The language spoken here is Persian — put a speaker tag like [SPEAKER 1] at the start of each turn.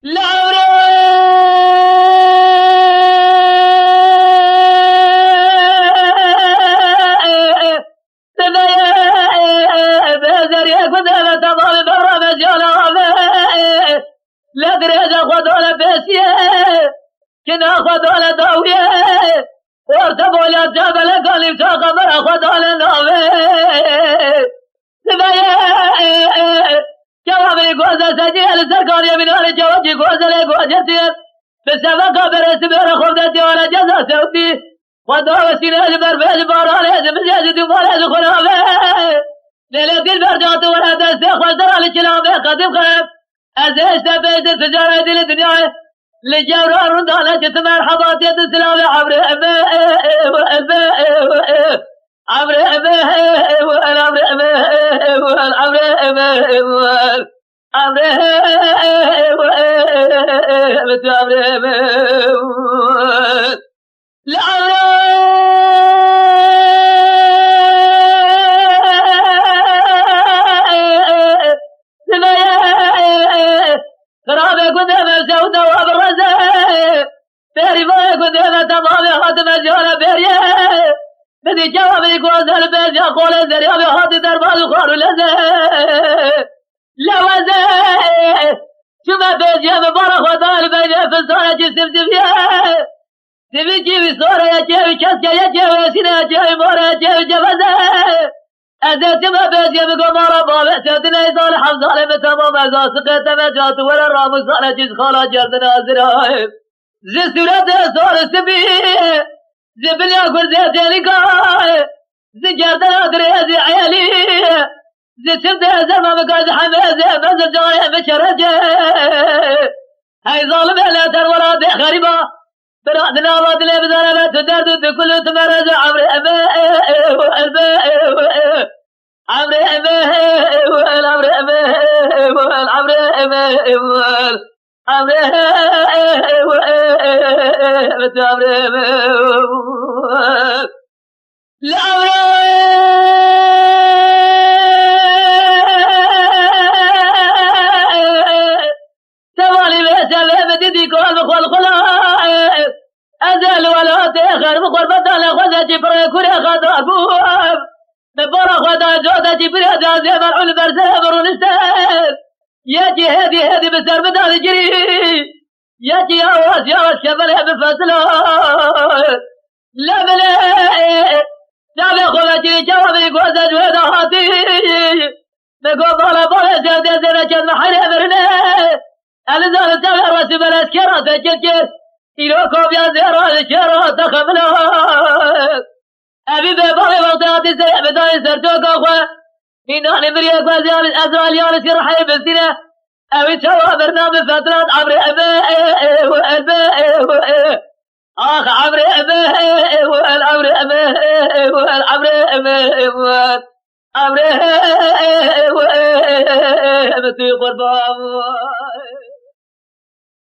[SPEAKER 1] لعمري لا دريجة خدونا بيسيه كنا خدونا داوية وارتبوا يا جبل قالي بشاقة مرا خدونا ناوي سبايا جوابي قوزة سجيل سرقان يميناني جواجي قوزة لقوزتين بسبقة برس بير خبزتي وانا جزا سودي خدونا سيناج بربيج بارانيج مجاج دمانيج خنابي ليلة البرجات ولا دستي خزر على كلامي قديم خيب أزيش تبيت التجارة دي للدنيا لجورة رندانة جت مرحبات يد السلام عمري عمري خرابي قدامة سودة وابرزة بيري باي قدامة تمامي خاتمة جوانا بيري بدي جوابي قوزة البيت يا قولي دريابي خاطي دربال وخارو لزي لوزي شما بيت يا مبارك وضال بيني في الصورة جسم تبيه تبي جيبي صورة يا جيبي كسكة يا جيبي سنة يا جيبي مورة يا جيبي جبزة أزيت ما بيت يا مقمارة بابا سيدنا يزال حفظالي متمام أزا سقيت مجات ولا الرام صالة جيز خالا جردنا أزرايب زي سورة صور السبي زي بليا قرزي تيليقاي زي جردنا أدري زي عيالي زي سبت زرما مقاز حميزي بزل جاري بشرجي هاي ظالم لا تنورا دي غريبة برادنا وادلي بدانا تدرد بكل تمرز عمري عمري عمري توالي بيسا بديدي كل مخول خلاص أزل ولا تأخر مخور بدل خذ جبري كوري خذ نبارا خدا جودا جبري جازي مرعون برزه برون استهل يجي هدي بسر بدال جري يجي يواس شبله بفصله لا بلا خدا جري جوابي قوزة جودا هاتي نقو بالا جودي زينا جد محري برنه ألزال تغير واسي بالاسكرة تجلجل إلوكو بيا زيرا الشيرا تخمنا أبي ببالي وقتاتي سيء بداي سرتوك أخوة إناني مريك وزيان أزرال يانس يرحي بالسنة أبي شوا برنامج فترات عمري آخ عمري عمري قربان